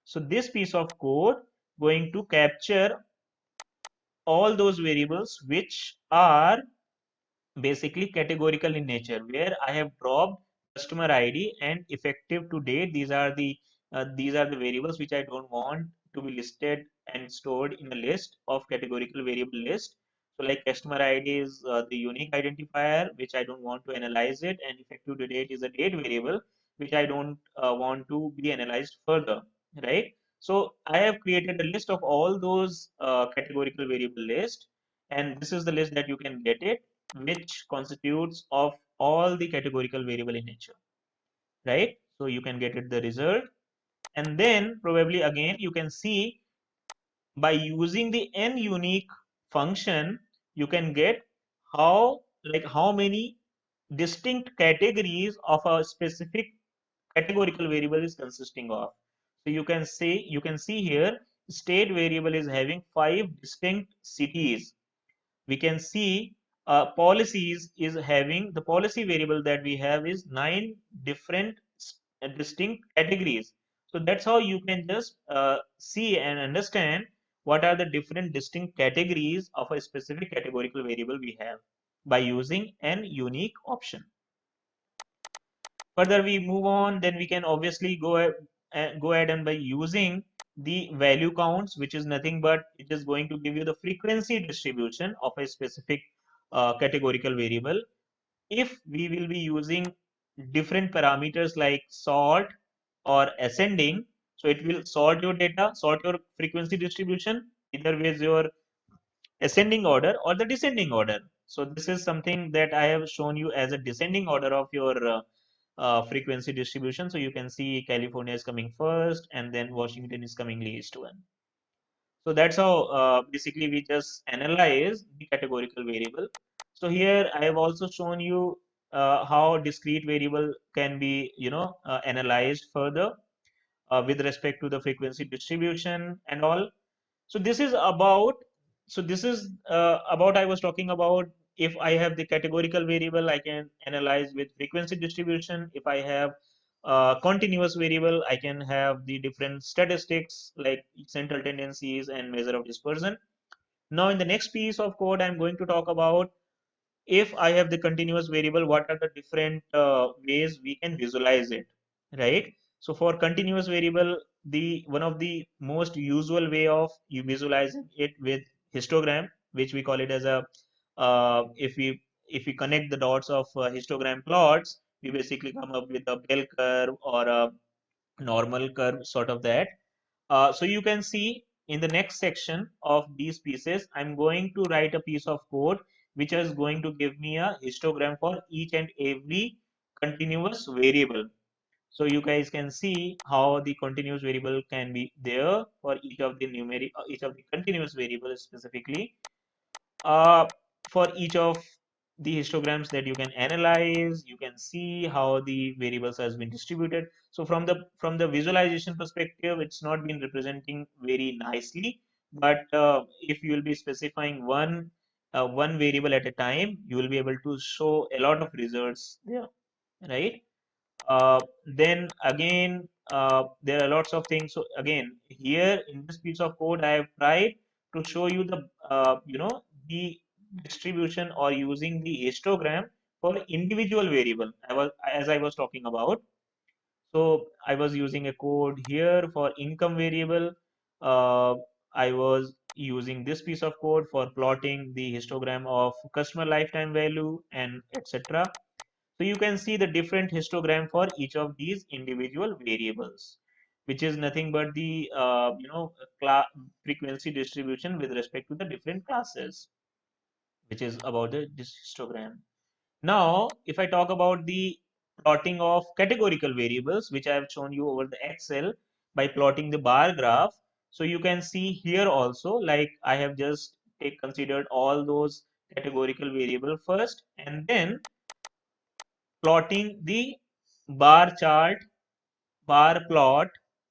So this piece of code going to capture all those variables which are basically categorical in nature, where I have dropped customer ID and effective to date. These are the variables which I don't want to be listed and stored in a list of categorical variable list. So like customer ID is the unique identifier which I don't want to analyze it, and effective to date is a date variable which I don't want to be analyzed further, right? So I have created a list of all those categorical variable list, and this is the list that you can get it, which constitutes of all the categorical variable in nature, right? So you can get it the result, and then probably again you can see by using the n unique function, you can get how many distinct categories of a specific categorical variable is consisting of. So you can see here state variable is having 5 distinct cities. We can see policies is having the policy variable that we have is 9 different distinct categories. So that's how you can just see and understand what are the different distinct categories of a specific categorical variable we have by using an unique option. Further we move on, then we can obviously go ahead and by using the value counts, which is nothing but it is going to give you the frequency distribution of a specific categorical variable. If we will be using different parameters like sort or ascending, so it will sort your data, sort your frequency distribution, either with your ascending order or the descending order. So this is something that I have shown you as a descending order of your frequency distribution. So you can see California is coming first, and then Washington is coming least one. So that's how basically we just analyze the categorical variable. So here I have also shown you how discrete variable can be, analyzed further with respect to the frequency distribution and all. So this is about, I was talking about, if I have the categorical variable, I can analyze with frequency distribution. If I have continuous variable, I can have the different statistics like central tendencies and measure of dispersion. Now in the next piece of code, I'm going to talk about, if I have the continuous variable, what are the different ways we can visualize it, right? So for continuous variable, the one of the most usual way of you visualizing it with histogram, which we call it as a if we connect the dots of histogram plots, we basically come up with a bell curve or a normal curve sort of that. So you can see in the next section of these pieces, I'm going to write a piece of code which is going to give me a histogram for each and every continuous variable. So you guys can see how the continuous variable can be there for each of the continuous variables specifically. For each of the histograms that you can analyze, you can see how the variables has been distributed. So from the visualization perspective, it's not been representing very nicely, but if you will be specifying one variable at a time, you will be able to show a lot of results there, right? Then again, there are lots of things. So again, here in this piece of code, I have tried to show you the distribution or using the histogram for individual variable. As I was talking about. So I was using a code here for income variable. Uh, I was using this piece of code for plotting the histogram of customer lifetime value and etc. So you can see the different histogram for each of these individual variables, which is nothing but the frequency distribution with respect to the different classes, which is about this histogram. Now, if I talk about the plotting of categorical variables, which I have shown you over the Excel by plotting the bar graph, so you can see here also, like I have just considered all those categorical variable first, and then plotting the bar chart, bar plot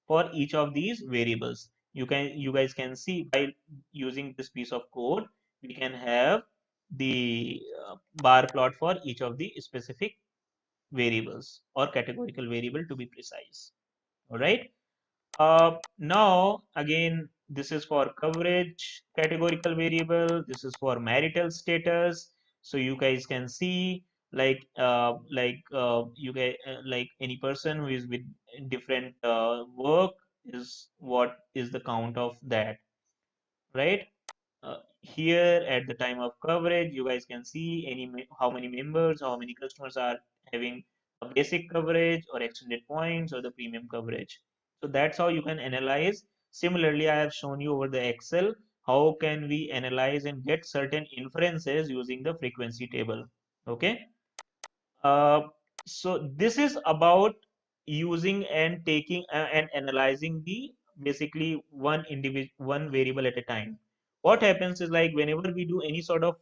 for each of these variables. You guys can see by using this piece of code, we can have the bar plot for each of the specific variables or categorical variable to be precise. All right. Now again, this is for coverage categorical variable. This is for marital status. So you guys can see you guys like any person who is with different work is what is the count of that, right? Here at the time of coverage, you guys can see how many members, how many customers are having a basic coverage or extended points or the premium coverage. So that's how you can analyze. Similarly, I have shown you over the Excel how can we analyze and get certain inferences using the frequency table. Okay. Uh, so this is about using and taking and analyzing the basically one variable at a time. What happens is like whenever we do any sort of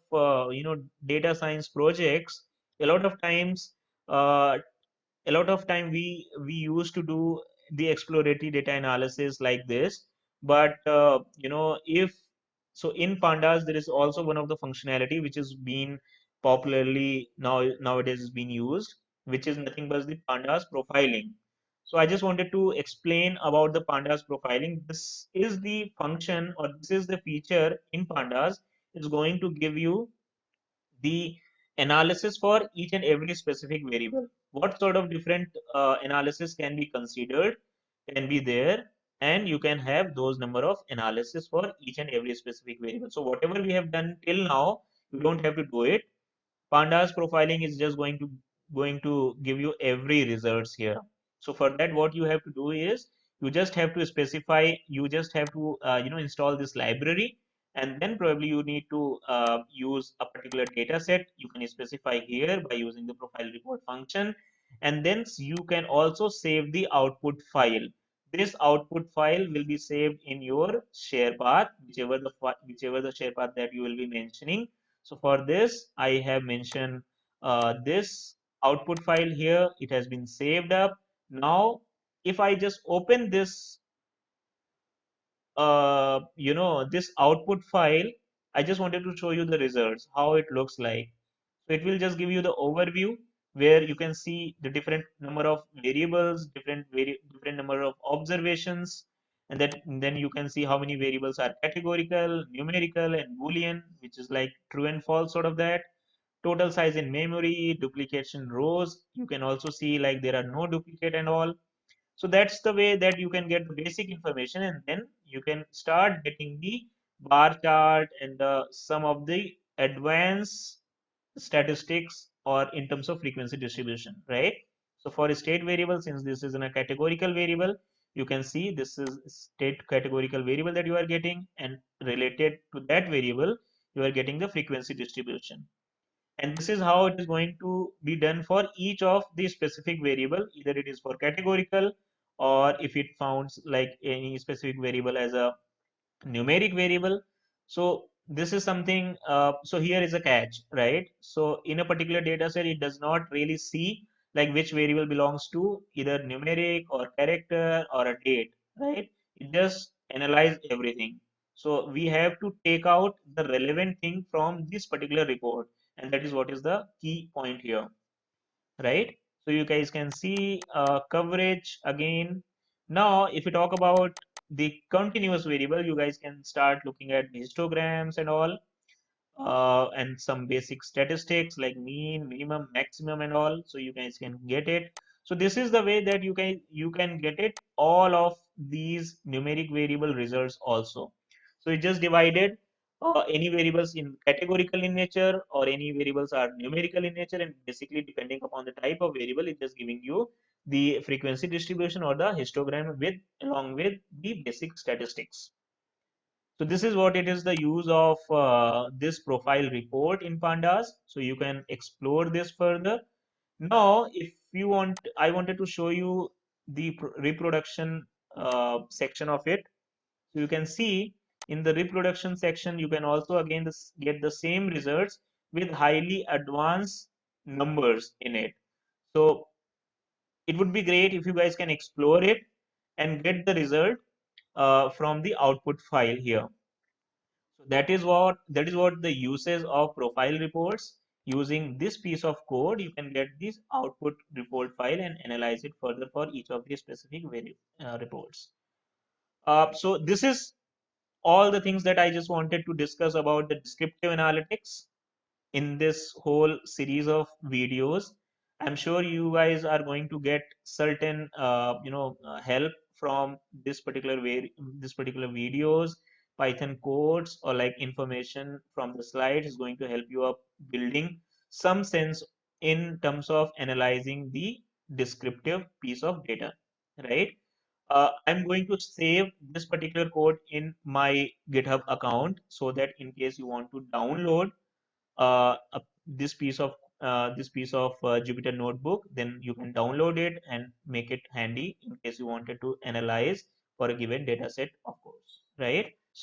data science projects, a lot of times uh, a lot of time we used to do the exploratory data analysis like this, but if so in pandas there is also one of the functionality which is being popularly nowadays is being used, which is nothing but the pandas profiling. So I just wanted to explain about the pandas profiling. This is the function or this is the feature in pandas. It's going to give you the analysis for each and every specific variable. What sort of different analysis can be considered, can be there, and you can have those number of analysis for each and every specific variable. So whatever we have done till now, you don't have to do it. Pandas profiling is just going to give you every results here. So for that, what you have to do is you just have to specify, you just have to install this library, and then probably you need to use a particular data set. You can specify here by using the profile report function, and then you can also save the output file. This output file will be saved in your share path, whichever the share path that you will be mentioning. So for this, I have mentioned this output file here. It has been saved up. Now, if I just open this, this output file, I just wanted to show you the results, how it looks like. So it will just give you the overview where you can see the different number of variables, different number of observations, and then you can see how many variables are categorical, numerical, and boolean, which is like true and false sort of that. Total size in memory, duplication rows. You can also see like there are no duplicate and all. So that's the way that you can get the basic information, and then you can start getting the bar chart and some of the advanced statistics or in terms of frequency distribution, right? So for a state variable, since this is in a categorical variable, you can see this is state categorical variable that you are getting, and related to that variable, you are getting the frequency distribution. And this is how it is going to be done for each of the specific variable, either it is for categorical, or if it founds like any specific variable as a numeric variable. So this is something, so here is a catch, right? So in a particular data set, it does not really see like which variable belongs to either numeric or character or a date, right? It just analyze everything. So we have to take out the relevant thing from this particular report, and that is what is the key point here, right? So you guys can see coverage again. Now, if we talk about the continuous variable, you guys can start looking at histograms and all, and some basic statistics like mean, minimum, maximum, and all. So you guys can get it. So this is the way that you can get it all of these numeric variable results also. So it just divided any variables in categorical in nature or any variables are numerical in nature, and basically depending upon the type of variable, it's just giving you the frequency distribution or the histogram with along with the basic statistics. So this is what it is, the use of this profile report in pandas. So you can explore this further. Now, if you want, I wanted to show you the reproduction section of it. So you can see in the reproduction section, you can also again get the same results with highly advanced numbers in it. So it would be great if you guys can explore it and get the result from the output file here. So that is what the uses of profile reports. Using this piece of code, you can get this output report file and analyze it further for each of the specific reports. So this is all the things that I just wanted to discuss about the descriptive analytics in this whole series of videos. I'm sure you guys are going to get certain help from this particular videos, Python codes, or like information from the slides is going to help you up building some sense in terms of analyzing the descriptive piece of data, right? I'm going to save this particular code in my GitHub account so that in case you want to download this piece of Jupyter notebook, then you can download it and make it handy in case you wanted to analyze for a given data set, of course, right?